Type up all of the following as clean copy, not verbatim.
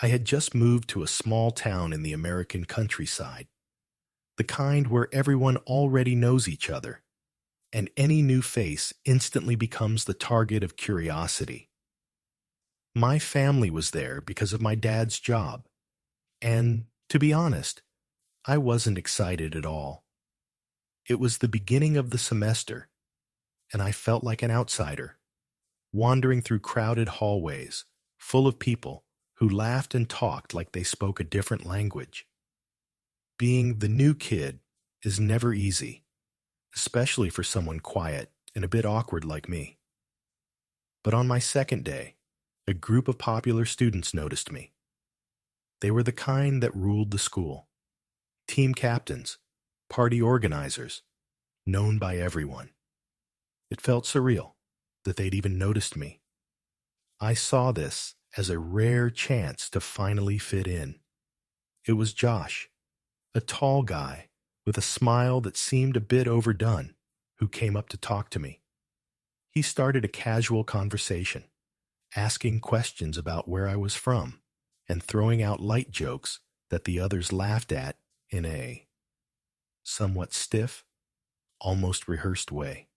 I had just moved to a small town in the American countryside, the kind where everyone already knows each other, and any new face instantly becomes the target of curiosity. My family was there because of my dad's job, and, to be honest, I wasn't excited at all. It was the beginning of the semester, and I felt like an outsider, wandering through crowded hallways full of people who laughed and talked like they spoke a different language. Being the new kid is never easy, especially for someone quiet and a bit awkward like me. But on my second day, a group of popular students noticed me. They were the kind that ruled the school. Team captains, party organizers, known by everyone. It felt surreal that they'd even noticed me. I saw this as a rare chance to finally fit in. It was Josh, a tall guy with a smile that seemed a bit overdone, who came up to talk to me. He started a casual conversation, asking questions about where I was from and throwing out light jokes that the others laughed at in a somewhat stiff, almost rehearsed way.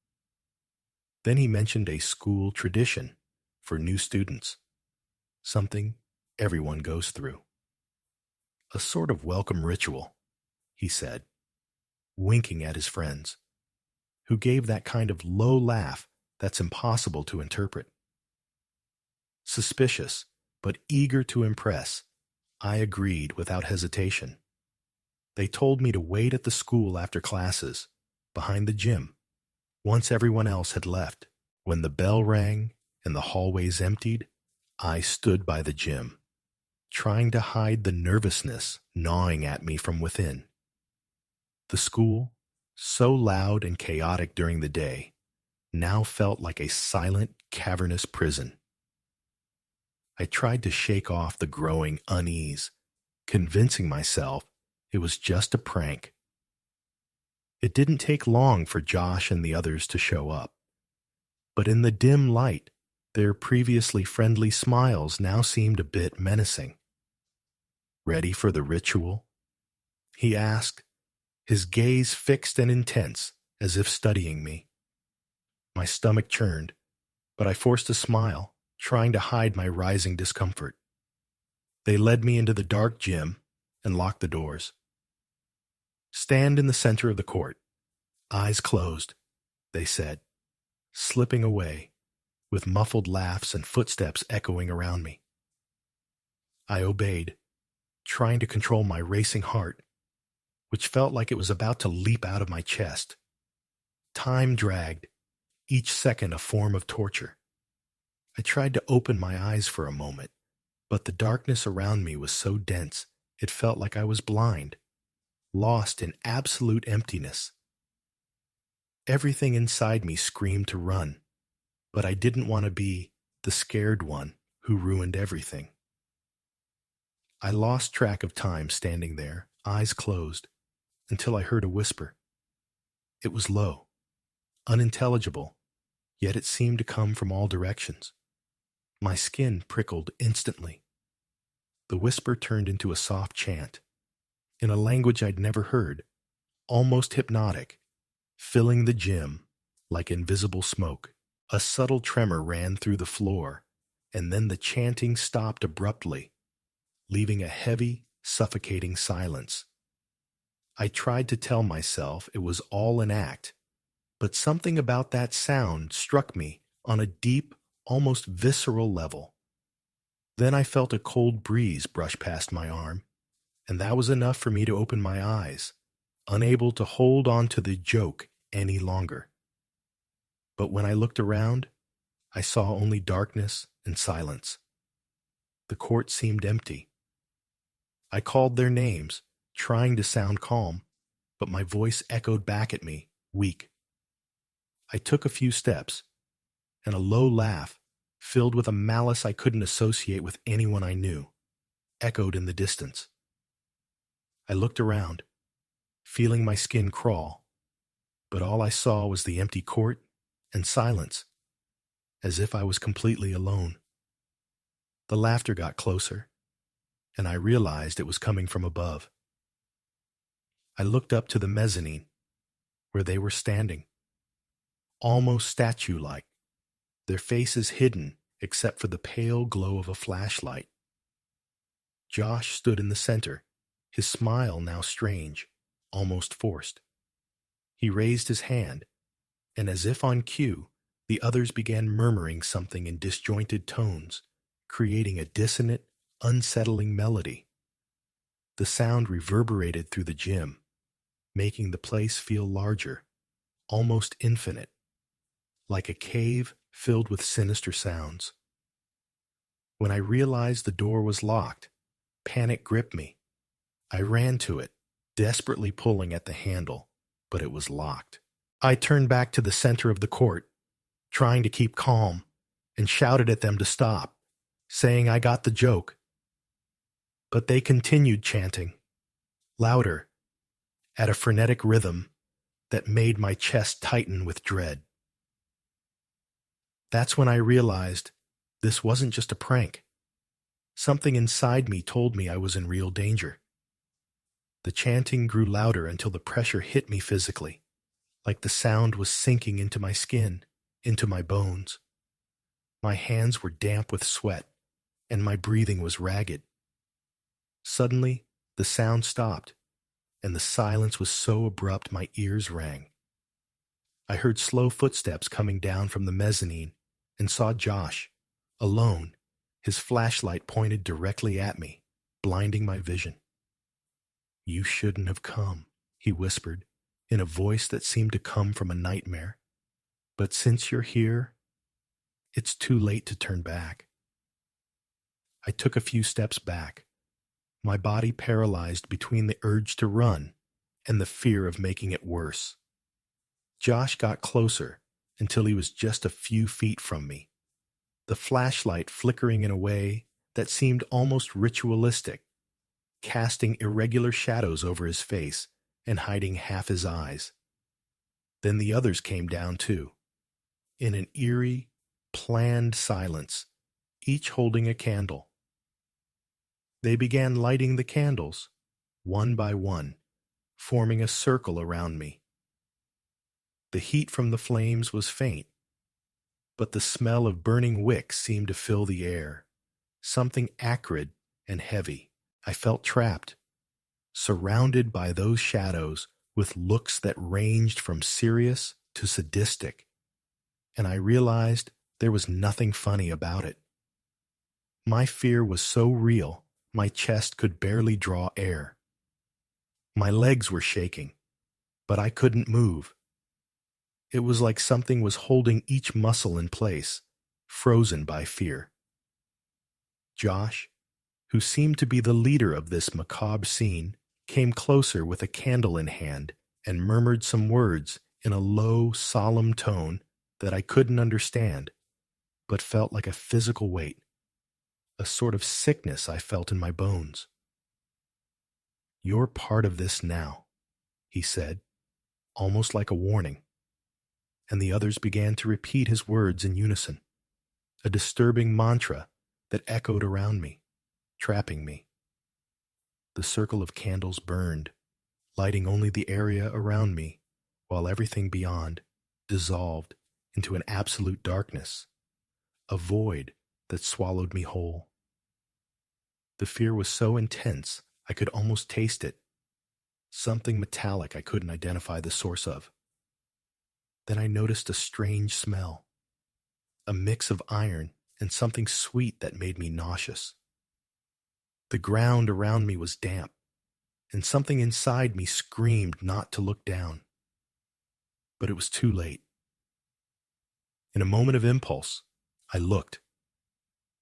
Then he mentioned a school tradition for new students, something everyone goes through. A sort of welcome ritual, he said, winking at his friends, who gave that kind of low laugh that's impossible to interpret. Suspicious, but eager to impress, I agreed without hesitation. They told me to wait at the school after classes, behind the gym, once everyone else had left. When the bell rang and the hallways emptied, I stood by the gym, trying to hide the nervousness gnawing at me from within. The school, so loud and chaotic during the day, now felt like a silent, cavernous prison. I tried to shake off the growing unease, convincing myself it was just a prank. It didn't take long for Josh and the others to show up, but in the dim light, their previously friendly smiles now seemed a bit menacing. "Ready for the ritual?" he asked, his gaze fixed and intense, as if studying me. My stomach churned, but I forced a smile, trying to hide my rising discomfort. They led me into the dark gym and locked the doors. "Stand in the center of the court, eyes closed," they said, slipping away, with muffled laughs and footsteps echoing around me. I obeyed, trying to control my racing heart, which felt like it was about to leap out of my chest. Time dragged, each second a form of torture. I tried to open my eyes for a moment, but the darkness around me was so dense it felt like I was blind, lost in absolute emptiness. Everything inside me screamed to run, but I didn't want to be the scared one who ruined everything. I lost track of time standing there, eyes closed, until I heard a whisper. It was low, unintelligible, yet it seemed to come from all directions. My skin prickled instantly. The whisper turned into a soft chant, in a language I'd never heard, almost hypnotic, filling the gym like invisible smoke. A subtle tremor ran through the floor, and then the chanting stopped abruptly, leaving a heavy, suffocating silence. I tried to tell myself it was all an act, but something about that sound struck me on a deep, almost visceral level. Then I felt a cold breeze brush past my arm, and that was enough for me to open my eyes, unable to hold on to the joke any longer. But when I looked around, I saw only darkness and silence. The court seemed empty. I called their names, trying to sound calm, but my voice echoed back at me, weak. I took a few steps, and a low laugh, filled with a malice I couldn't associate with anyone I knew, echoed in the distance. I looked around, feeling my skin crawl, but all I saw was the empty court and silence, as if I was completely alone. The laughter got closer, and I realized it was coming from above. I looked up to the mezzanine, where they were standing, almost statue-like, their faces hidden except for the pale glow of a flashlight. Josh stood in the center, his smile now strange, almost forced. He raised his hand, and as if on cue, the others began murmuring something in disjointed tones, creating a dissonant, unsettling melody. The sound reverberated through the gym, making the place feel larger, almost infinite, like a cave filled with sinister sounds. When I realized the door was locked, panic gripped me. I ran to it, desperately pulling at the handle, but it was locked. I turned back to the center of the court, trying to keep calm, and shouted at them to stop, saying I got the joke. But they continued chanting, louder, at a frenetic rhythm that made my chest tighten with dread. That's when I realized this wasn't just a prank. Something inside me told me I was in real danger. The chanting grew louder until the pressure hit me physically, like the sound was sinking into my skin, into my bones. My hands were damp with sweat, and my breathing was ragged. Suddenly, the sound stopped, and the silence was so abrupt my ears rang. I heard slow footsteps coming down from the mezzanine and saw Josh, alone, his flashlight pointed directly at me, blinding my vision. "You shouldn't have come," he whispered, in a voice that seemed to come from a nightmare. "But since you're here, it's too late to turn back." I took a few steps back, my body paralyzed between the urge to run and the fear of making it worse. Josh got closer until he was just a few feet from me, the flashlight flickering in a way that seemed almost ritualistic, casting irregular shadows over his face and hiding half his eyes. Then the others came down too, in an eerie, planned silence, each holding a candle. They began lighting the candles, one by one, forming a circle around me. The heat from the flames was faint, but the smell of burning wicks seemed to fill the air, something acrid and heavy. I felt trapped, surrounded by those shadows with looks that ranged from serious to sadistic, and I realized there was nothing funny about it. My fear was so real, my chest could barely draw air. My legs were shaking, but I couldn't move. It was like something was holding each muscle in place, frozen by fear. Josh, who seemed to be the leader of this macabre scene, came closer with a candle in hand and murmured some words in a low, solemn tone that I couldn't understand, but felt like a physical weight, a sort of sickness I felt in my bones. "You're part of this now," he said, almost like a warning, and the others began to repeat his words in unison, a disturbing mantra that echoed around me, trapping me. The circle of candles burned, lighting only the area around me, while everything beyond dissolved into an absolute darkness, a void that swallowed me whole. The fear was so intense I could almost taste it, something metallic I couldn't identify the source of. Then I noticed a strange smell, a mix of iron and something sweet that made me nauseous. The ground around me was damp, and something inside me screamed not to look down. But it was too late. In a moment of impulse, I looked,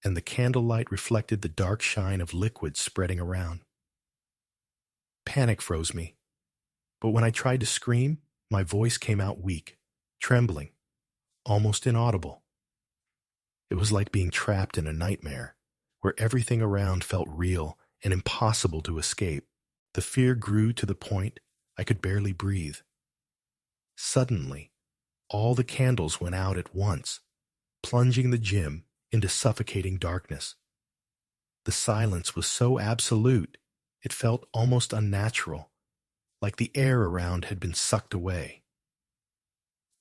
and the candlelight reflected the dark shine of liquid spreading around. Panic froze me, but when I tried to scream, my voice came out weak, trembling, almost inaudible. It was like being trapped in a nightmare, where everything around felt real and impossible to escape. The fear grew to the point I could barely breathe. Suddenly, all the candles went out at once, plunging the gym into suffocating darkness. The silence was so absolute, it felt almost unnatural, like the air around had been sucked away.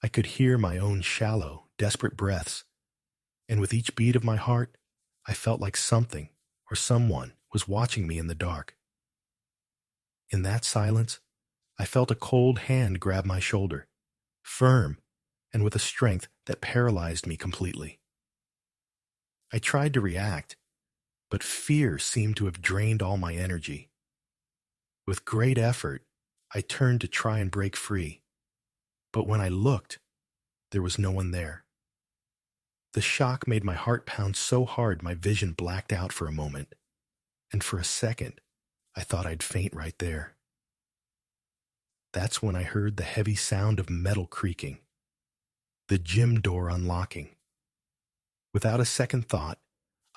I could hear my own shallow, desperate breaths, and with each beat of my heart, I felt like something or someone was watching me in the dark. In that silence, I felt a cold hand grab my shoulder, firm and with a strength that paralyzed me completely. I tried to react, but fear seemed to have drained all my energy. With great effort, I turned to try and break free, but when I looked, there was no one there. The shock made my heart pound so hard my vision blacked out for a moment, and for a second, I thought I'd faint right there. That's when I heard the heavy sound of metal creaking, the gym door unlocking. Without a second thought,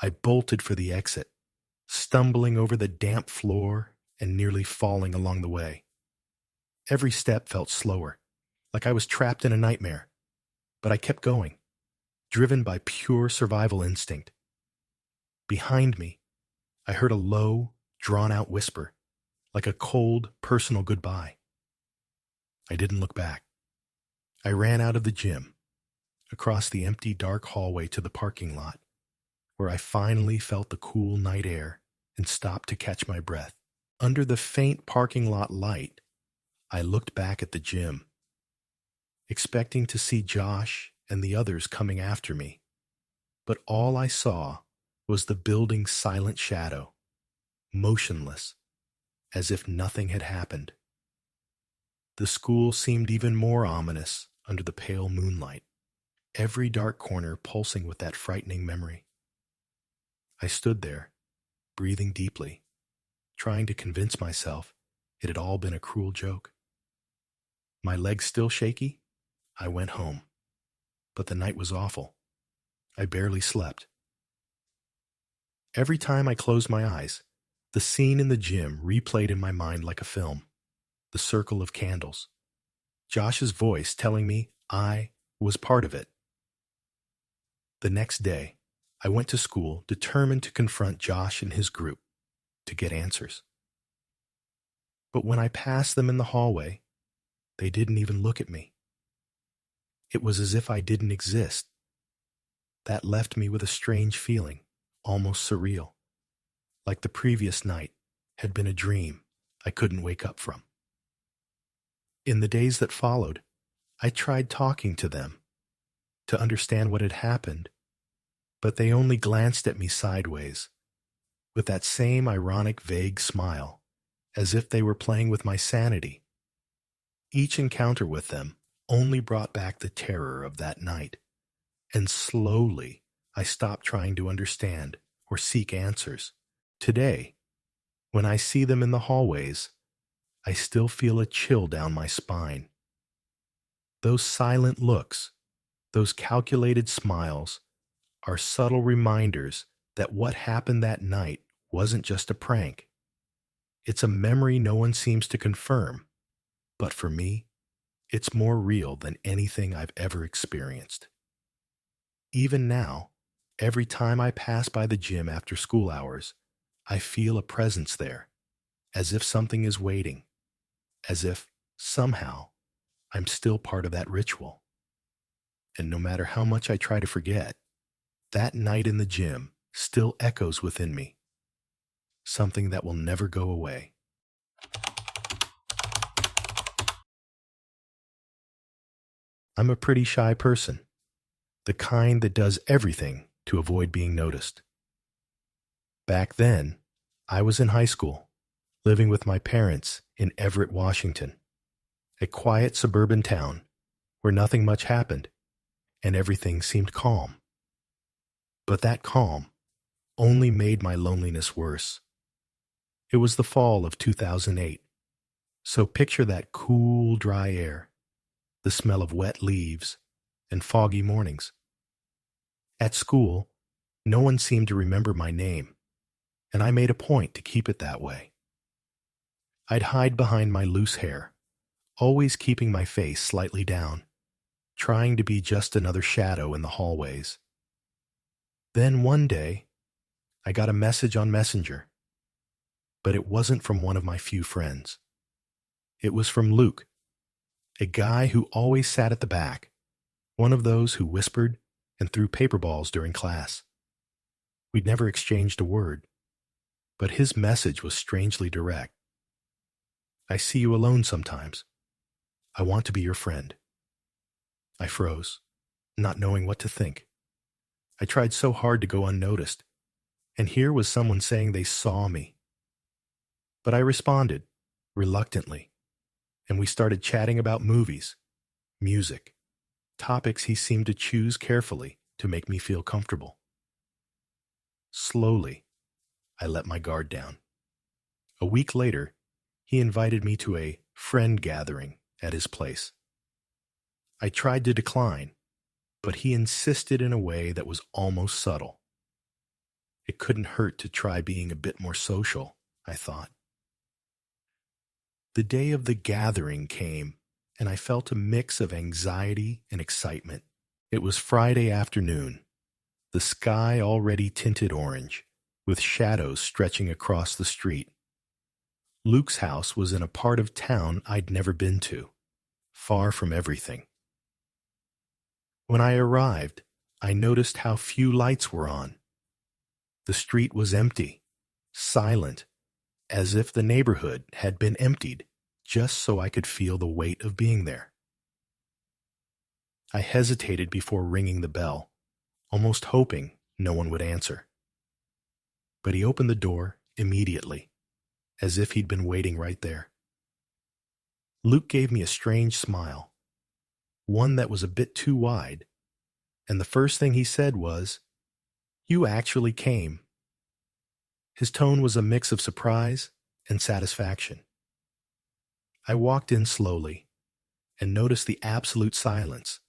I bolted for the exit, stumbling over the damp floor and nearly falling along the way. Every step felt slower, like I was trapped in a nightmare, but I kept going, driven by pure survival instinct. Behind me, I heard a low, drawn-out whisper, like a cold, personal goodbye. I didn't look back. I ran out of the gym, across the empty, dark hallway to the parking lot, where I finally felt the cool night air and stopped to catch my breath. Under the faint parking lot light, I looked back at the gym, expecting to see Josh and the others coming after me, but all I saw was the building's silent shadow, motionless, as if nothing had happened. The school seemed even more ominous under the pale moonlight, every dark corner pulsing with that frightening memory. I stood there, breathing deeply, trying to convince myself it had all been a cruel joke. My legs still shaky, I went home, but the night was awful. I barely slept. Every time I closed my eyes, the scene in the gym replayed in my mind like a film. The circle of candles. Josh's voice telling me I was part of it. The next day, I went to school determined to confront Josh and his group, to get answers. But when I passed them in the hallway, they didn't even look at me. It was as if I didn't exist. That left me with a strange feeling, almost surreal, like the previous night had been a dream I couldn't wake up from. In the days that followed, I tried talking to them to understand what had happened, but they only glanced at me sideways, with that same ironic, vague smile, as if they were playing with my sanity. Each encounter with them only brought back the terror of that night, and slowly I stopped trying to understand or seek answers. Today, when I see them in the hallways, I still feel a chill down my spine. Those silent looks, those calculated smiles, are subtle reminders that what happened that night wasn't just a prank. It's a memory no one seems to confirm, but for me, it's more real than anything I've ever experienced. Even now, every time I pass by the gym after school hours, I feel a presence there, as if something is waiting, as if, somehow, I'm still part of that ritual. And no matter how much I try to forget, that night in the gym still echoes within me, something that will never go away. I'm a pretty shy person, the kind that does everything to avoid being noticed. Back then, I was in high school, living with my parents in Everett, Washington, a quiet suburban town where nothing much happened and everything seemed calm. But that calm only made my loneliness worse. It was the fall of 2008, so picture that cool, dry air, the smell of wet leaves, and foggy mornings. At school, no one seemed to remember my name, and I made a point to keep it that way. I'd hide behind my loose hair, always keeping my face slightly down, trying to be just another shadow in the hallways. Then one day, I got a message on Messenger, but it wasn't from one of my few friends. It was from Luke, a guy who always sat at the back, one of those who whispered and threw paper balls during class. We'd never exchanged a word, but his message was strangely direct. I see you alone sometimes. I want to be your friend. I froze, not knowing what to think. I tried so hard to go unnoticed, and here was someone saying they saw me. But I responded, reluctantly, and we started chatting about movies, music, topics he seemed to choose carefully to make me feel comfortable. Slowly, I let my guard down. A week later, he invited me to a friend gathering at his place. I tried to decline, but he insisted in a way that was almost subtle. It couldn't hurt to try being a bit more social, I thought. The day of the gathering came, and I felt a mix of anxiety and excitement. It was Friday afternoon, the sky already tinted orange, with shadows stretching across the street. Luke's house was in a part of town I'd never been to, far from everything. When I arrived, I noticed how few lights were on. The street was empty, silent, as if the neighborhood had been emptied just so I could feel the weight of being there. I hesitated before ringing the bell, almost hoping no one would answer. But he opened the door immediately, as if he'd been waiting right there. Luke gave me a strange smile, one that was a bit too wide, and the first thing he said was, "You actually came." His tone was a mix of surprise and satisfaction. I walked in slowly and noticed the absolute silence,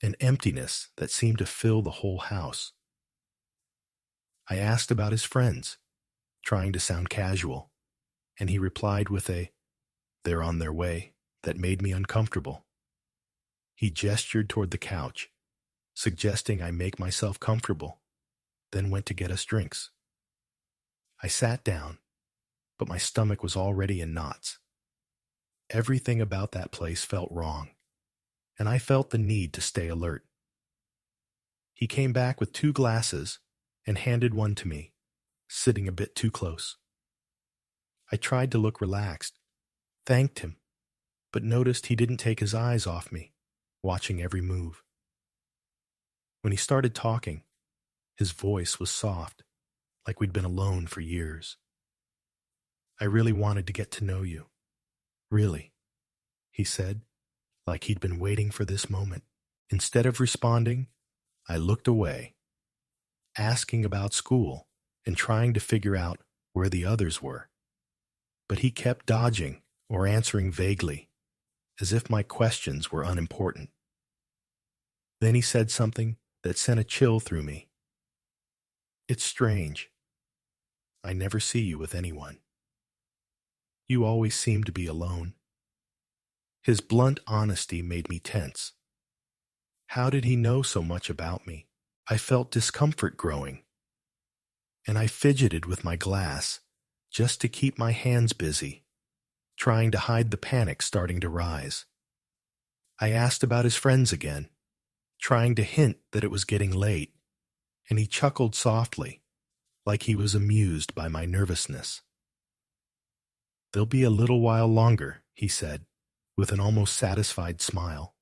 an emptiness that seemed to fill the whole house. I asked about his friends, trying to sound casual, and he replied with a, "They're on their way," that made me uncomfortable. He gestured toward the couch, suggesting I make myself comfortable, then went to get us drinks. I sat down, but my stomach was already in knots. Everything about that place felt wrong, and I felt the need to stay alert. He came back with 2 glasses and handed one to me, sitting a bit too close. I tried to look relaxed, thanked him, but noticed he didn't take his eyes off me, watching every move. When he started talking, his voice was soft, like we'd been alone for years. "I really wanted to get to know you. Really," he said, like he'd been waiting for this moment. Instead of responding, I looked away, asking about school and trying to figure out where the others were. But he kept dodging or answering vaguely, as if my questions were unimportant. Then he said something that sent a chill through me. "It's strange. I never see you with anyone. You always seem to be alone." His blunt honesty made me tense. How did he know so much about me? I felt discomfort growing, and I fidgeted with my glass just to keep my hands busy, trying to hide the panic starting to rise. I asked about his friends again, trying to hint that it was getting late, and he chuckled softly, like he was amused by my nervousness. "They'll be a little while longer," he said, with an almost satisfied smile.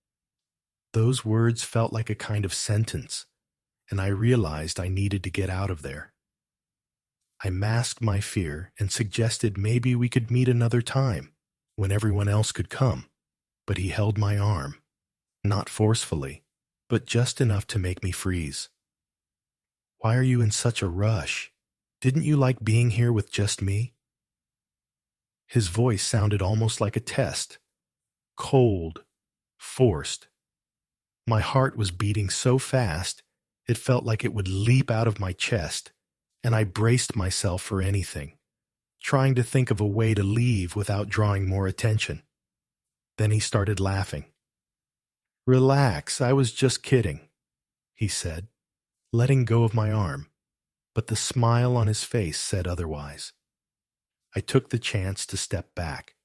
Those words felt like a kind of sentence, and I realized I needed to get out of there. I masked my fear and suggested maybe we could meet another time, when everyone else could come, but he held my arm, not forcefully, but just enough to make me freeze. "Why are you in such a rush? Didn't you like being here with just me?" His voice sounded almost like a test, cold, forced. My heart was beating so fast, it felt like it would leap out of my chest, and I braced myself for anything, trying to think of a way to leave without drawing more attention. Then he started laughing. "Relax, I was just kidding," he said, letting go of my arm, but the smile on his face said otherwise. I took the chance to step back,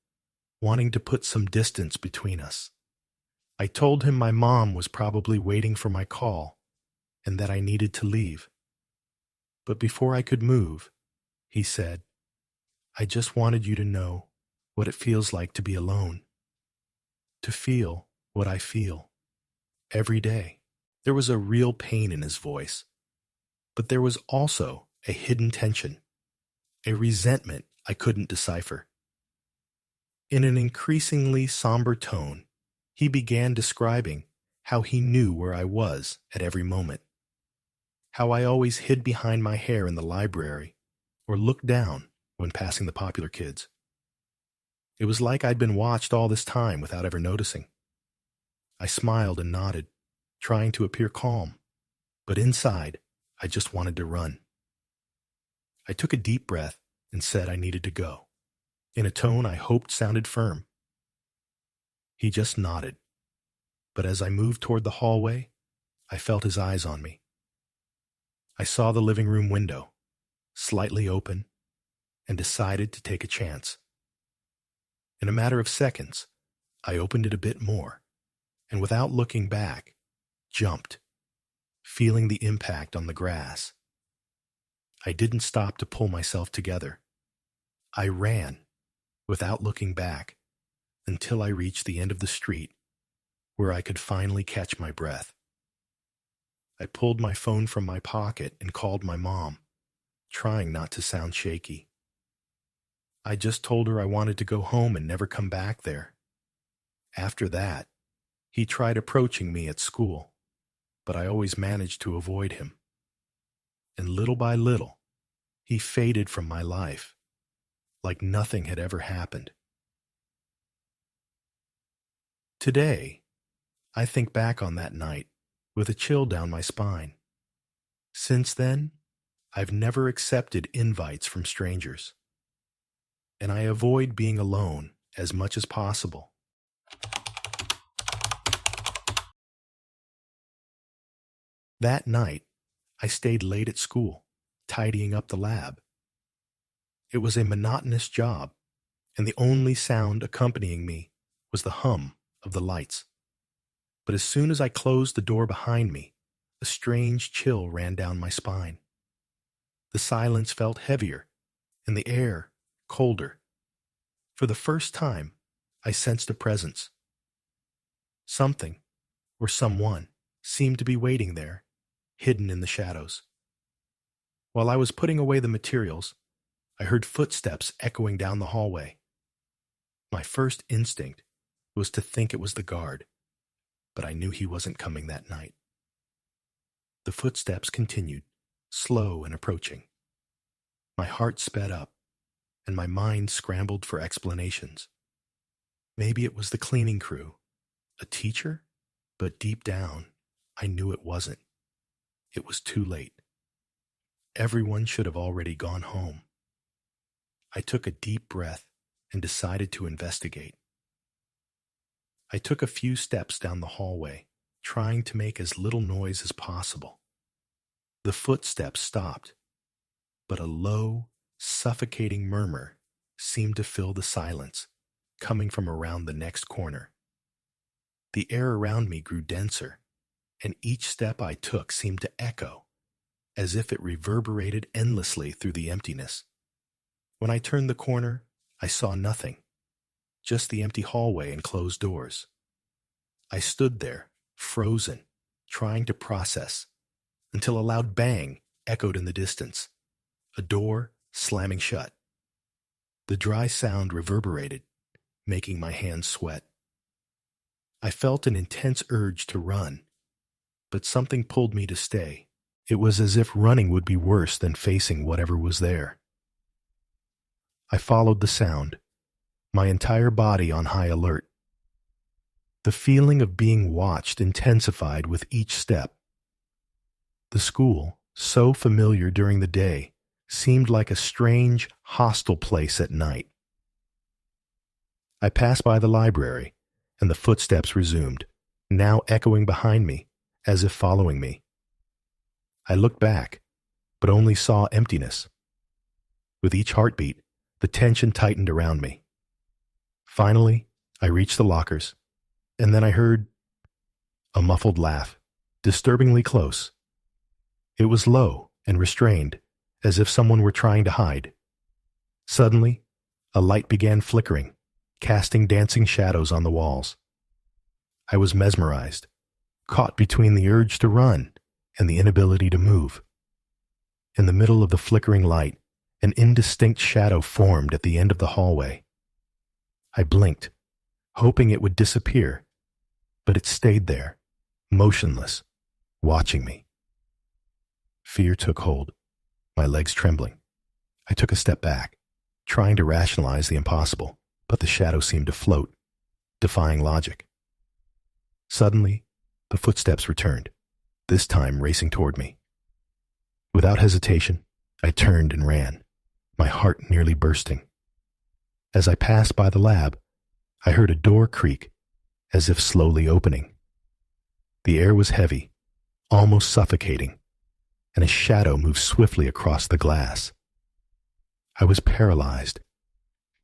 wanting to put some distance between us. I told him my mom was probably waiting for my call and that I needed to leave. But before I could move, he said, "I just wanted you to know what it feels like to be alone, to feel what I feel every day." There was a real pain in his voice, but there was also a hidden tension, a resentment I couldn't decipher. In an increasingly somber tone, he began describing how he knew where I was at every moment, how I always hid behind my hair in the library or looked down when passing the popular kids. It was like I'd been watched all this time without ever noticing. I smiled and nodded, trying to appear calm, but inside, I just wanted to run. I took a deep breath and said I needed to go, in a tone I hoped sounded firm. He just nodded, but as I moved toward the hallway, I felt his eyes on me. I saw the living room window, slightly open, and decided to take a chance. In a matter of seconds, I opened it a bit more, and without looking back, jumped, feeling the impact on the grass. I didn't stop to pull myself together. I ran, without looking back, until I reached the end of the street, where I could finally catch my breath. I pulled my phone from my pocket and called my mom, trying not to sound shaky. I just told her I wanted to go home and never come back there. After that, he tried approaching me at school, but I always managed to avoid him. And little by little, he faded from my life, like nothing had ever happened. Today, I think back on that night with a chill down my spine. Since then, I've never accepted invites from strangers, and I avoid being alone as much as possible. That night, I stayed late at school, tidying up the lab. It was a monotonous job, and the only sound accompanying me was the hum of the lights. But as soon as I closed the door behind me, a strange chill ran down my spine. The silence felt heavier, and the air colder. For the first time, I sensed a presence. Something, or someone, seemed to be waiting there, hidden in the shadows. While I was putting away the materials, I heard footsteps echoing down the hallway. My first instinct was to think it was the guard, but I knew he wasn't coming that night. The footsteps continued, slow and approaching. My heart sped up, and my mind scrambled for explanations. Maybe it was the cleaning crew, a teacher, but deep down, I knew it wasn't. It was too late. Everyone should have already gone home. I took a deep breath and decided to investigate. I took a few steps down the hallway, trying to make as little noise as possible. The footsteps stopped, but a low, suffocating murmur seemed to fill the silence, coming from around the next corner. The air around me grew denser, and each step I took seemed to echo, as if it reverberated endlessly through the emptiness. When I turned the corner, I saw nothing, just the empty hallway and closed doors. I stood there, frozen, trying to process, until a loud bang echoed in the distance, a door slamming shut. The dry sound reverberated, making my hands sweat. I felt an intense urge to run, but something pulled me to stay. It was as if running would be worse than facing whatever was there. I followed the sound, my entire body on high alert. The feeling of being watched intensified with each step. The school, so familiar during the day, seemed like a strange, hostile place at night. I passed by the library, and the footsteps resumed, now echoing behind me, as if following me. I looked back, but only saw emptiness. With each heartbeat, the tension tightened around me. Finally, I reached the lockers, and then I heard a muffled laugh, disturbingly close. It was low and restrained, as if someone were trying to hide. Suddenly, a light began flickering, casting dancing shadows on the walls. I was mesmerized, caught between the urge to run and the inability to move. In the middle of the flickering light, an indistinct shadow formed at the end of the hallway. I blinked, hoping it would disappear, but it stayed there, motionless, watching me. Fear took hold, my legs trembling. I took a step back, trying to rationalize the impossible, but the shadow seemed to float, defying logic. Suddenly, the footsteps returned, this time racing toward me. Without hesitation, I turned and ran, my heart nearly bursting. As I passed by the lab, I heard a door creak, as if slowly opening. The air was heavy, almost suffocating, and a shadow moved swiftly across the glass. I was paralyzed,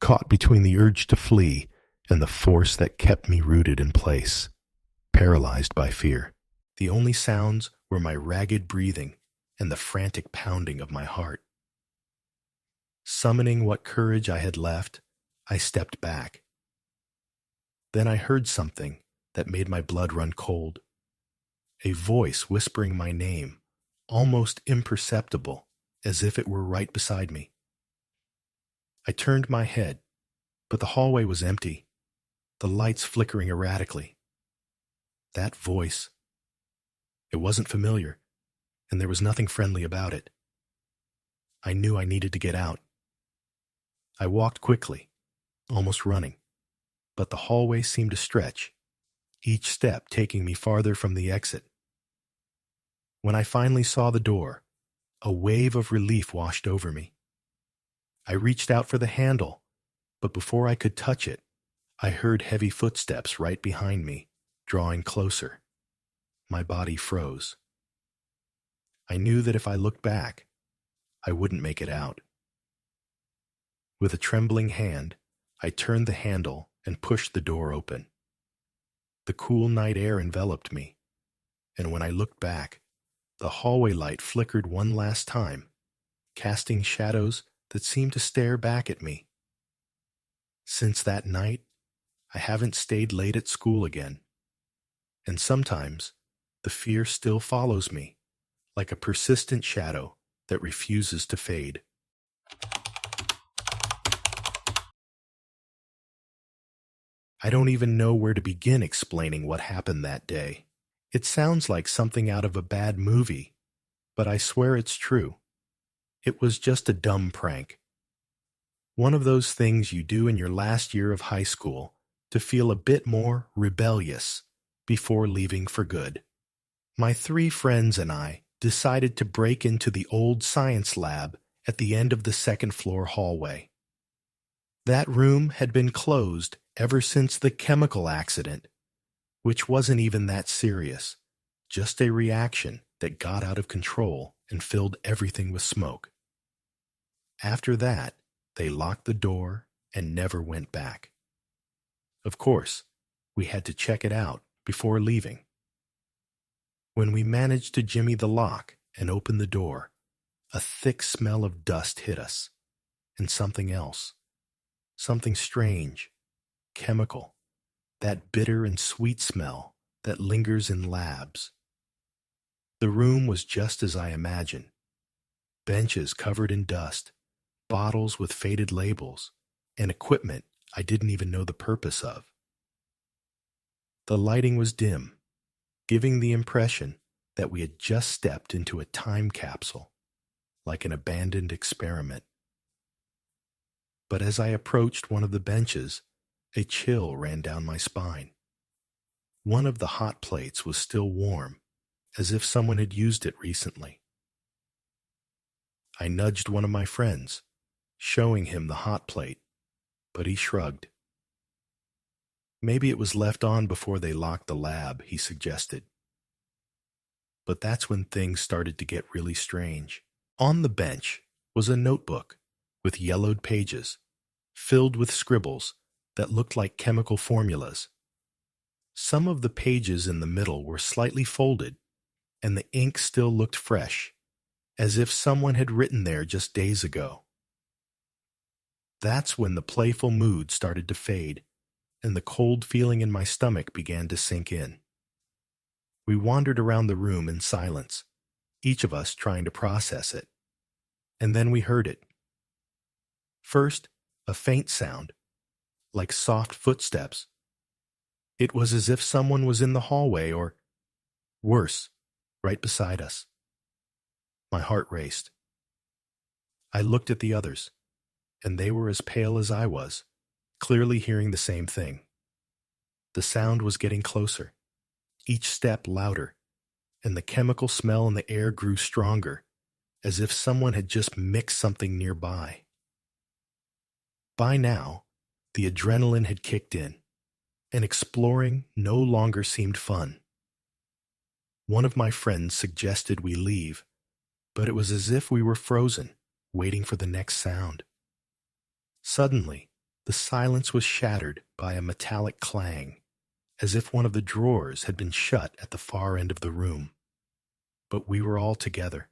caught between the urge to flee and the force that kept me rooted in place, paralyzed by fear. The only sounds were my ragged breathing and the frantic pounding of my heart. Summoning what courage I had left, I stepped back. Then I heard something that made my blood run cold. A voice whispering my name, almost imperceptible, as if it were right beside me. I turned my head, but the hallway was empty, the lights flickering erratically. That voice, it wasn't familiar, and there was nothing friendly about it. I knew I needed to get out. I walked quickly, almost running, but the hallway seemed to stretch, each step taking me farther from the exit. When I finally saw the door, a wave of relief washed over me. I reached out for the handle, but before I could touch it, I heard heavy footsteps right behind me, drawing closer. My body froze. I knew that if I looked back, I wouldn't make it out. With a trembling hand, I turned the handle and pushed the door open. The cool night air enveloped me, and when I looked back, the hallway light flickered one last time, casting shadows that seemed to stare back at me. Since that night, I haven't stayed late at school again, and sometimes the fear still follows me, like a persistent shadow that refuses to fade. I don't even know where to begin explaining what happened that day. It sounds like something out of a bad movie, but I swear it's true. It was just a dumb prank. One of those things you do in your last year of high school to feel a bit more rebellious before leaving for good. My 3 friends and I decided to break into the old science lab at the end of the second-floor hallway. That room had been closed ever since the chemical accident, which wasn't even that serious, just a reaction that got out of control and filled everything with smoke. After that, they locked the door and never went back. Of course, we had to check it out before leaving. When we managed to jimmy the lock and open the door, a thick smell of dust hit us, and something else, something strange, chemical, that bitter and sweet smell that lingers in labs. The room was just as I imagined. Benches covered in dust, bottles with faded labels, and equipment I didn't even know the purpose of. The lighting was dim, giving the impression that we had just stepped into a time capsule, like an abandoned experiment. But as I approached one of the benches, a chill ran down my spine. One of the hot plates was still warm, as if someone had used it recently. I nudged one of my friends, showing him the hot plate, but he shrugged. Maybe it was left on before they locked the lab, he suggested. But that's when things started to get really strange. On the bench was a notebook with yellowed pages, filled with scribbles that looked like chemical formulas. Some of the pages in the middle were slightly folded, and the ink still looked fresh, as if someone had written there just days ago. That's when the playful mood started to fade, and the cold feeling in my stomach began to sink in. We wandered around the room in silence, each of us trying to process it. And then we heard it. First, a faint sound, like soft footsteps. It was as if someone was in the hallway or, worse, right beside us. My heart raced. I looked at the others, and they were as pale as I was, clearly hearing the same thing. The sound was getting closer, each step louder, and the chemical smell in the air grew stronger, as if someone had just mixed something nearby. By now, the adrenaline had kicked in, and exploring no longer seemed fun. One of my friends suggested we leave, but it was as if we were frozen, waiting for the next sound. Suddenly, the silence was shattered by a metallic clang, as if one of the drawers had been shut at the far end of the room. But we were all together.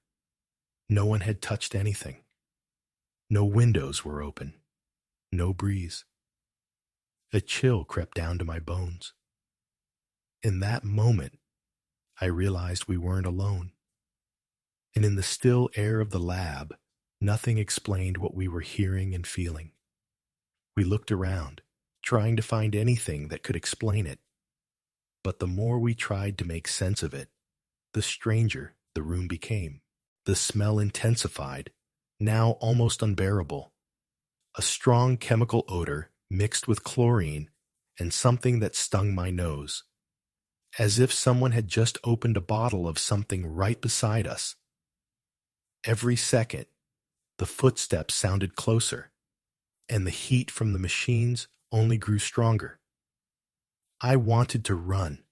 No one had touched anything. No windows were open. No breeze. A chill crept down to my bones. In that moment, I realized we weren't alone. And in the still air of the lab, nothing explained what we were hearing and feeling. We looked around, trying to find anything that could explain it. But the more we tried to make sense of it, the stranger the room became. The smell intensified, now almost unbearable. A strong chemical odor mixed with chlorine and something that stung my nose, as if someone had just opened a bottle of something right beside us. Every second, the footsteps sounded closer, and the heat from the machines only grew stronger. I wanted to run,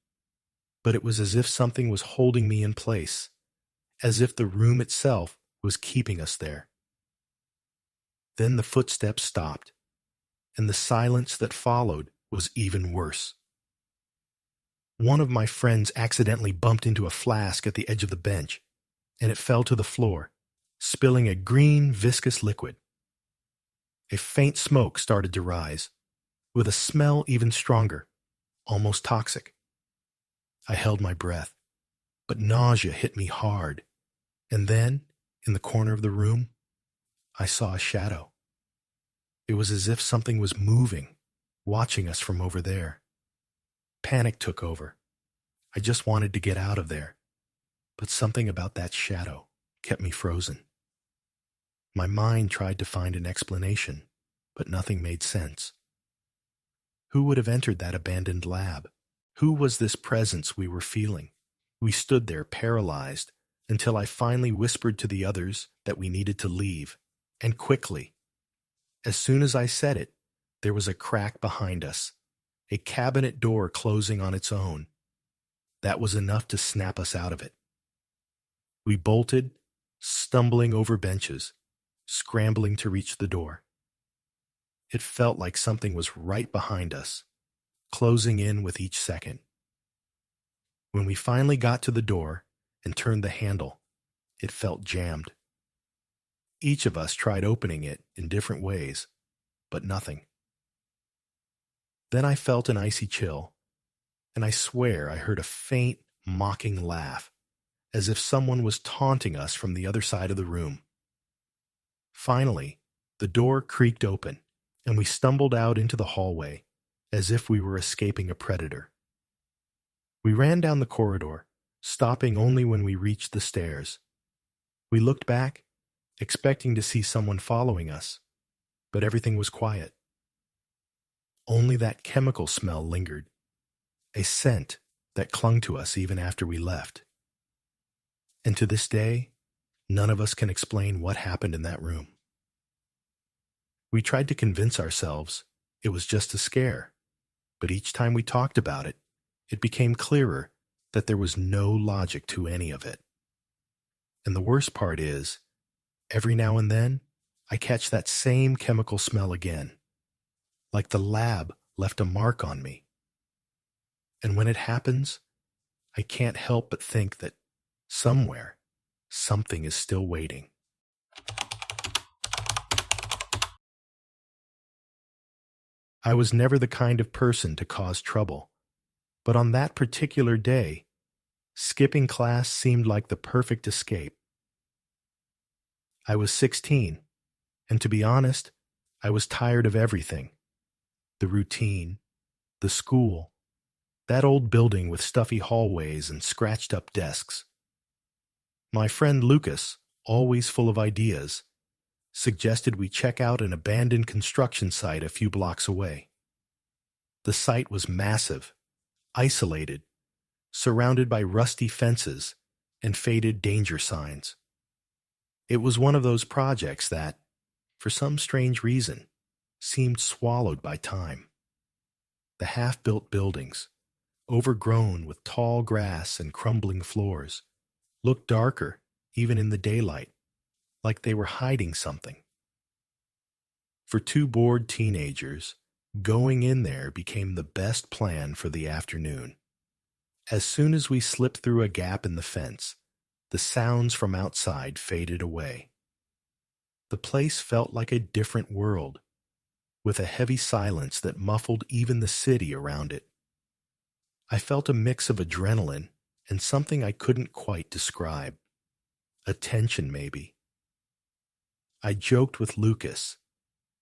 but it was as if something was holding me in place, as if the room itself was keeping us there. Then the footsteps stopped, and the silence that followed was even worse. One of my friends accidentally bumped into a flask at the edge of the bench, and it fell to the floor, spilling a green, viscous liquid. A faint smoke started to rise, with a smell even stronger, almost toxic. I held my breath, but nausea hit me hard, and then, in the corner of the room, I saw a shadow. It was as if something was moving, watching us from over there. Panic took over. I just wanted to get out of there, but something about that shadow kept me frozen. My mind tried to find an explanation, but nothing made sense. Who would have entered that abandoned lab? Who was this presence we were feeling? We stood there paralyzed until I finally whispered to the others that we needed to leave, and quickly. As soon as I said it, there was a crack behind us, a cabinet door closing on its own. That was enough to snap us out of it. We bolted, stumbling over benches, scrambling to reach the door. It felt like something was right behind us, closing in with each second. When we finally got to the door and turned the handle, it felt jammed. Each of us tried opening it in different ways, but nothing. Then I felt an icy chill, and I swear I heard a faint, mocking laugh, as if someone was taunting us from the other side of the room. Finally, the door creaked open, and we stumbled out into the hallway, as if we were escaping a predator. We ran down the corridor, stopping only when we reached the stairs. We looked back, expecting to see someone following us, but everything was quiet. Only that chemical smell lingered, a scent that clung to us even after we left. And to this day, none of us can explain what happened in that room. We tried to convince ourselves it was just a scare, but each time we talked about it, it became clearer that there was no logic to any of it. And the worst part is, every now and then, I catch that same chemical smell again, like the lab left a mark on me. And when it happens, I can't help but think that somewhere, something is still waiting. I was never the kind of person to cause trouble, but on that particular day, skipping class seemed like the perfect escape. I was 16, and to be honest, I was tired of everything. The routine, the school, that old building with stuffy hallways and scratched-up desks. My friend Lucas, always full of ideas, suggested we check out an abandoned construction site a few blocks away. The site was massive, isolated, surrounded by rusty fences and faded danger signs. It was one of those projects that, for some strange reason, seemed swallowed by time. The half-built buildings, overgrown with tall grass and crumbling floors, looked darker even in the daylight, like they were hiding something. For two bored teenagers, going in there became the best plan for the afternoon. As soon as we slipped through a gap in the fence, the sounds from outside faded away. The place felt like a different world, with a heavy silence that muffled even the city around it. I felt a mix of adrenaline and something I couldn't quite describe. A tension, maybe. I joked with Lucas,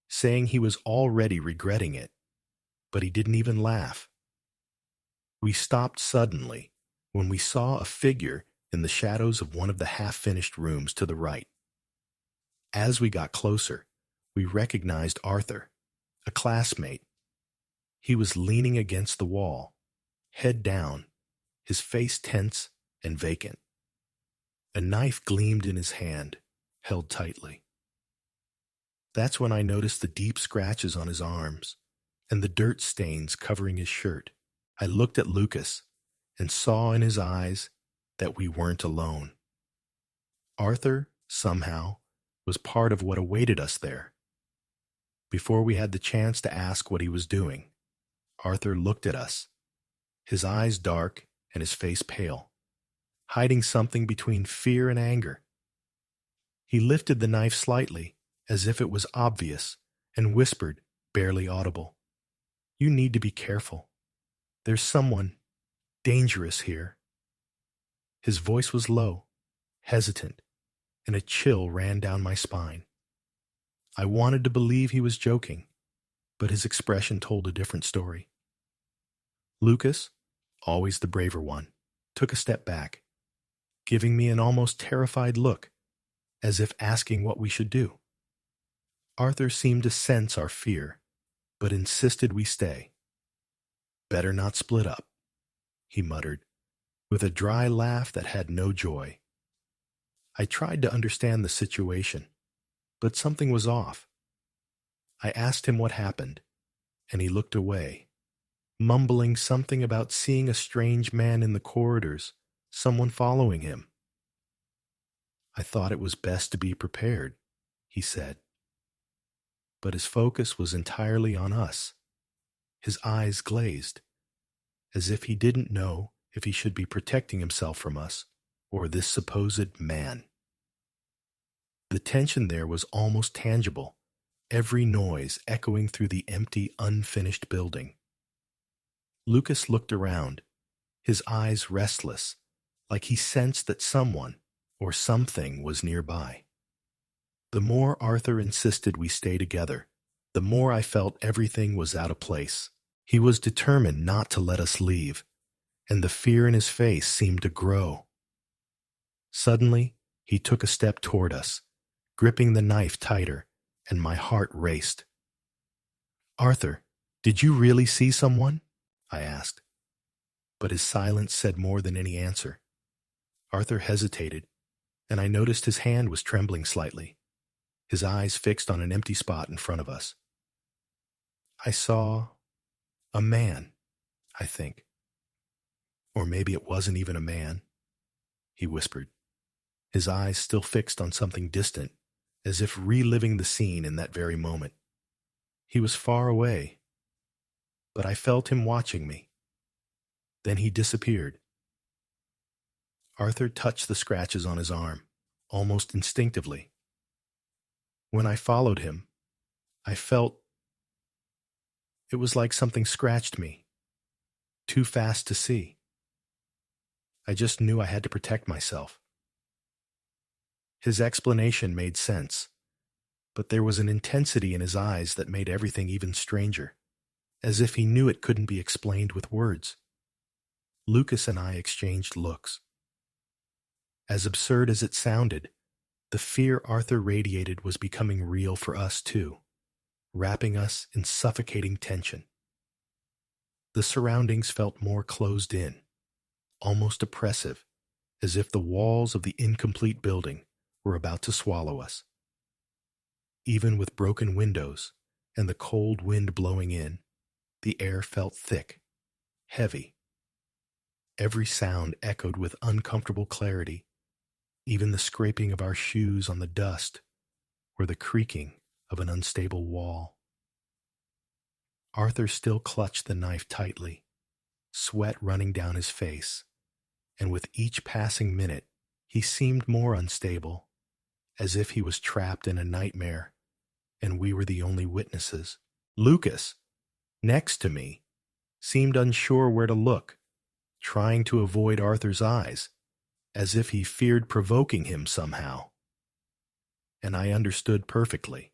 saying he was already regretting it, but he didn't even laugh. We stopped suddenly when we saw a figure in the shadows of one of the half-finished rooms to the right. As we got closer, we recognized Arthur, a classmate. He was leaning against the wall, head down, his face tense and vacant. A knife gleamed in his hand, held tightly. That's when I noticed the deep scratches on his arms and the dirt stains covering his shirt. I looked at Lucas and saw in his eyes that we weren't alone. Arthur, somehow, was part of what awaited us there. Before we had the chance to ask what he was doing, Arthur looked at us, his eyes dark and his face pale, hiding something between fear and anger. He lifted the knife slightly, as if it was obvious, and whispered, barely audible, "You need to be careful. There's someone dangerous here." His voice was low, hesitant, and a chill ran down my spine. I wanted to believe he was joking, but his expression told a different story. Lucas, always the braver one, took a step back, giving me an almost terrified look, as if asking what we should do. Arthur seemed to sense our fear, but insisted we stay. "Better not split up," he muttered, with a dry laugh that had no joy. I tried to understand the situation, but something was off. I asked him what happened, and he looked away, mumbling something about seeing a strange man in the corridors, someone following him. "I thought it was best to be prepared," he said. But his focus was entirely on us. His eyes glazed, as if he didn't know if he should be protecting himself from us or this supposed man. The tension there was almost tangible, every noise echoing through the empty, unfinished building. Lucas looked around, his eyes restless, like he sensed that someone or something was nearby. The more Arthur insisted we stay together, the more I felt everything was out of place. He was determined not to let us leave, and the fear in his face seemed to grow. Suddenly, he took a step toward us, gripping the knife tighter, and my heart raced. "Arthur, did you really see someone?" I asked. But his silence said more than any answer. Arthur hesitated, and I noticed his hand was trembling slightly, his eyes fixed on an empty spot in front of us. "I saw a man, I think. Or maybe it wasn't even a man," he whispered, his eyes still fixed on something distant, as if reliving the scene in that very moment. He was far away, but I felt him watching me. Then he disappeared. Arthur touched the scratches on his arm, almost instinctively. When I followed him, I felt it was like something scratched me, too fast to see. I just knew I had to protect myself. His explanation made sense, but there was an intensity in his eyes that made everything even stranger, as if he knew it couldn't be explained with words. Lucas and I exchanged looks. As absurd as it sounded, the fear Arthur radiated was becoming real for us too, wrapping us in suffocating tension. The surroundings felt more closed in, almost oppressive, as if the walls of the incomplete building were about to swallow us. Even with broken windows and the cold wind blowing in, the air felt thick, heavy. Every sound echoed with uncomfortable clarity, even the scraping of our shoes on the dust or the creaking of an unstable wall. Arthur still clutched the knife tightly, sweat running down his face, and with each passing minute he seemed more unstable, as if he was trapped in a nightmare and we were the only witnesses. Lucas, next to me, seemed unsure where to look, trying to avoid Arthur's eyes, as if he feared provoking him somehow. And I understood perfectly.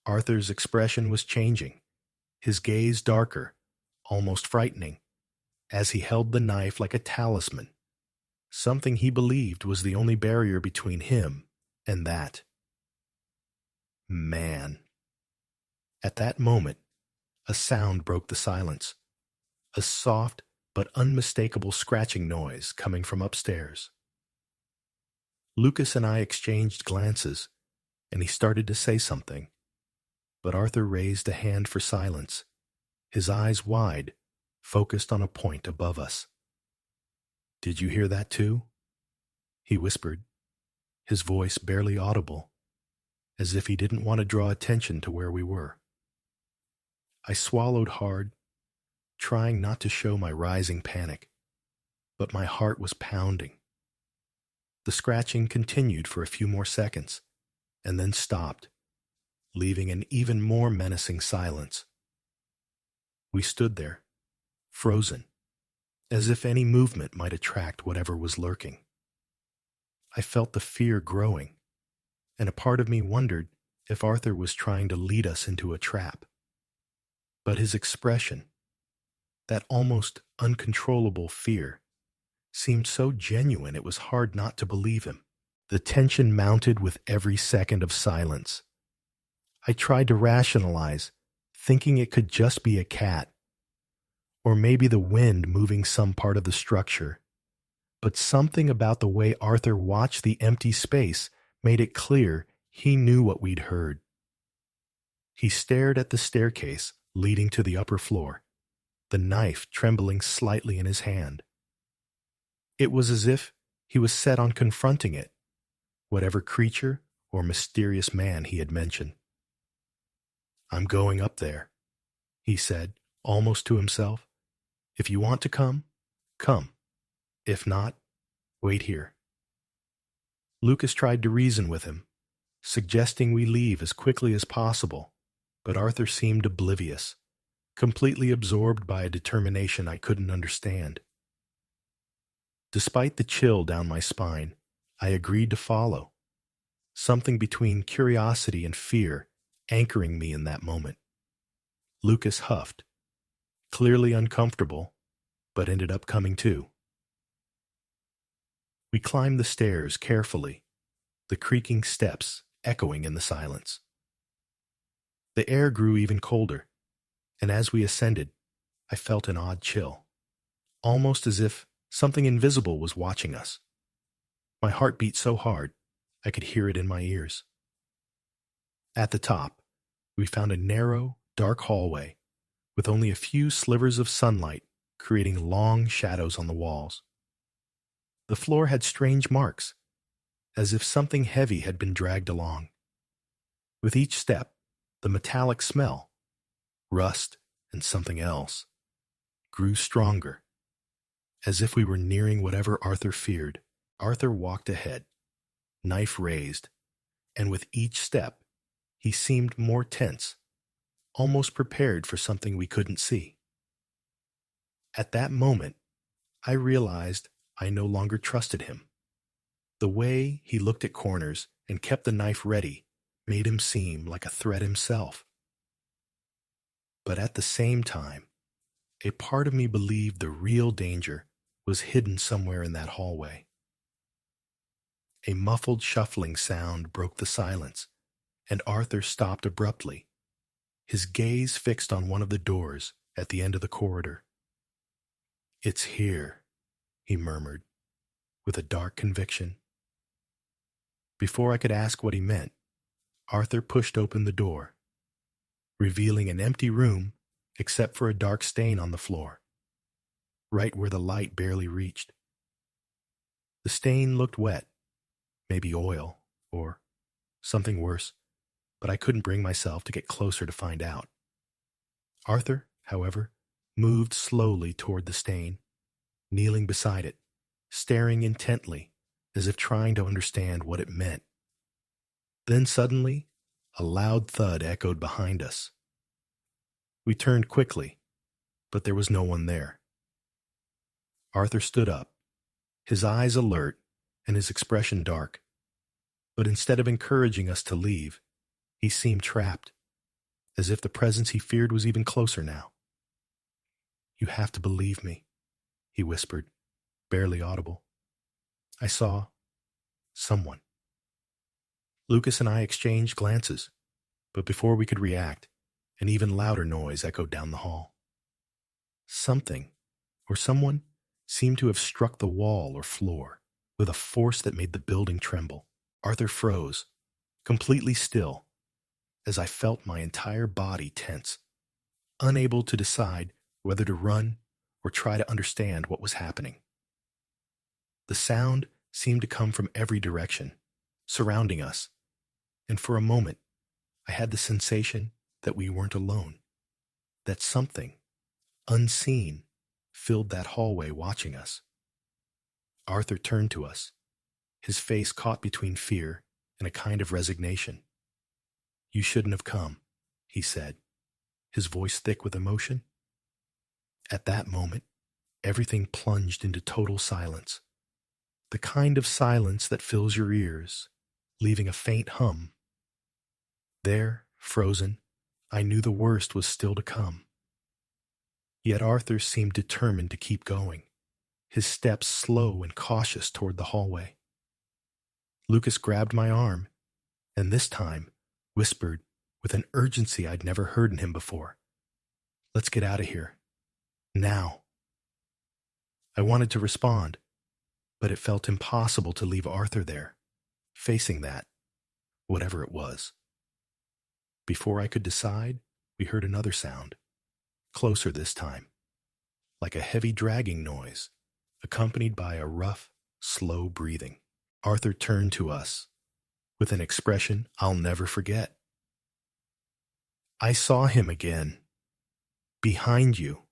Arthur's expression was changing, his gaze darker, almost frightening, as he held the knife like a talisman, something he believed was the only barrier between him and that man. At that moment, a sound broke the silence, a soft but unmistakable scratching noise coming from upstairs. Lucas and I exchanged glances, and he started to say something, but Arthur raised a hand for silence, his eyes wide, focused on a point above us. "Did you hear that too?" he whispered, his voice barely audible, as if he didn't want to draw attention to where we were. I swallowed hard, trying not to show my rising panic, but my heart was pounding. The scratching continued for a few more seconds, and then stopped, leaving an even more menacing silence. We stood there, frozen, as if any movement might attract whatever was lurking. I felt the fear growing, and a part of me wondered if Arthur was trying to lead us into a trap. But his expression, that almost uncontrollable fear, seemed so genuine it was hard not to believe him. The tension mounted with every second of silence. I tried to rationalize, thinking it could just be a cat, or maybe the wind moving some part of the structure. But something about the way Arthur watched the empty space made it clear he knew what we'd heard. He stared at the staircase leading to the upper floor, the knife trembling slightly in his hand. It was as if he was set on confronting it, whatever creature or mysterious man he had mentioned. "I'm going up there," he said, almost to himself. "If you want to come, come. If not, wait here." Lucas tried to reason with him, suggesting we leave as quickly as possible, but Arthur seemed oblivious, completely absorbed by a determination I couldn't understand. Despite the chill down my spine, I agreed to follow, something between curiosity and fear anchoring me in that moment. Lucas huffed, clearly uncomfortable, but ended up coming too. We climbed the stairs carefully, the creaking steps echoing in the silence. The air grew even colder, and as we ascended, I felt an odd chill, almost as if something invisible was watching us. My heart beat so hard, I could hear it in my ears. At the top, we found a narrow, dark hallway with only a few slivers of sunlight creating long shadows on the walls. The floor had strange marks, as if something heavy had been dragged along. With each step, the metallic smell, rust and something else, grew stronger. As if we were nearing whatever Arthur feared, Arthur walked ahead, knife raised, and with each step, he seemed more tense, almost prepared for something we couldn't see. At that moment, I realized I no longer trusted him. The way he looked at corners and kept the knife ready made him seem like a threat himself. But at the same time, a part of me believed the real danger was hidden somewhere in that hallway. A muffled shuffling sound broke the silence, and Arthur stopped abruptly, his gaze fixed on one of the doors at the end of the corridor. "It's here," he murmured, with a dark conviction. Before I could ask what he meant, Arthur pushed open the door, revealing an empty room except for a dark stain on the floor, right where the light barely reached. The stain looked wet, maybe oil, or something worse, but I couldn't bring myself to get closer to find out. Arthur, however, moved slowly toward the stain, kneeling beside it, staring intently, as if trying to understand what it meant. Then suddenly, a loud thud echoed behind us. We turned quickly, but there was no one there. Arthur stood up, his eyes alert and his expression dark. But instead of encouraging us to leave, he seemed trapped, as if the presence he feared was even closer now. "You have to believe me," he whispered, barely audible. "I saw someone." Lucas and I exchanged glances, but before we could react, an even louder noise echoed down the hall. Something, or someone, seemed to have struck the wall or floor with a force that made the building tremble. Arthur froze, completely still, as I felt my entire body tense, unable to decide whether to run or try to understand what was happening. The sound seemed to come from every direction, surrounding us, and for a moment, I had the sensation that we weren't alone, that something, unseen, filled that hallway watching us. Arthur turned to us, his face caught between fear and a kind of resignation. "You shouldn't have come," he said, his voice thick with emotion. At that moment, everything plunged into total silence, the kind of silence that fills your ears, leaving a faint hum. There, frozen, I knew the worst was still to come. Yet Arthur seemed determined to keep going, his steps slow and cautious toward the hallway. Lucas grabbed my arm, and this time whispered with an urgency I'd never heard in him before, "Let's get out of here. Now." I wanted to respond, but it felt impossible to leave Arthur there, facing that, whatever it was. Before I could decide, we heard another sound, closer this time, like a heavy dragging noise, accompanied by a rough, slow breathing. Arthur turned to us, with an expression I'll never forget. "I saw him again. Behind you,"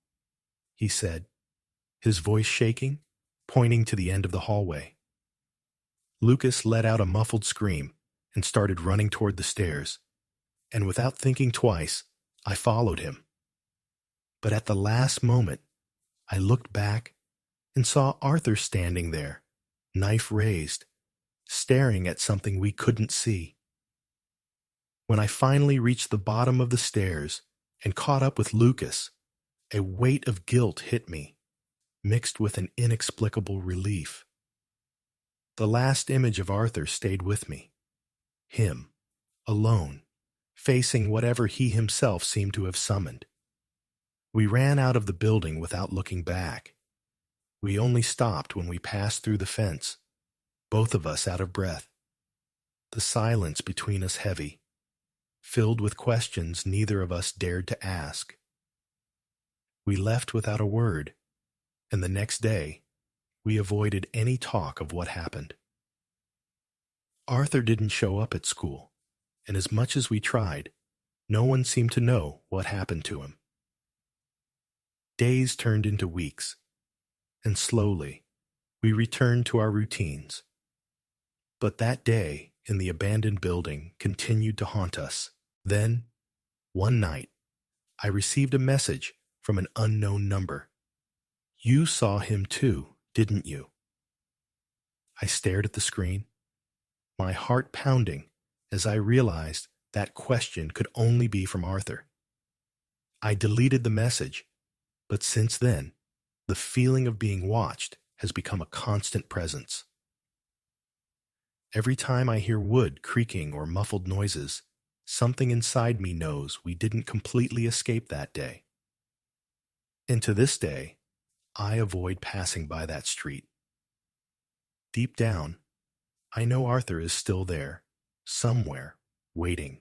he said, his voice shaking, pointing to the end of the hallway. Lucas let out a muffled scream and started running toward the stairs, and without thinking twice, I followed him. But at the last moment, I looked back and saw Arthur standing there, knife raised, staring at something we couldn't see. When I finally reached the bottom of the stairs and caught up with Lucas, a weight of guilt hit me, mixed with an inexplicable relief. The last image of Arthur stayed with me. Him, alone, facing whatever he himself seemed to have summoned. We ran out of the building without looking back. We only stopped when we passed through the fence, both of us out of breath, the silence between us heavy, filled with questions neither of us dared to ask. We left without a word, and the next day, we avoided any talk of what happened. Arthur didn't show up at school, and as much as we tried, no one seemed to know what happened to him. Days turned into weeks, and slowly, we returned to our routines. But that day in the abandoned building continued to haunt us. Then, one night, I received a message from an unknown number. You saw him too, didn't you? I stared at the screen, my heart pounding as I realized that question could only be from Arthur. I deleted the message, but since then, the feeling of being watched has become a constant presence. Every time I hear wood creaking or muffled noises, something inside me knows we didn't completely escape that day. And to this day, I avoid passing by that street. Deep down, I know Arthur is still there, somewhere, waiting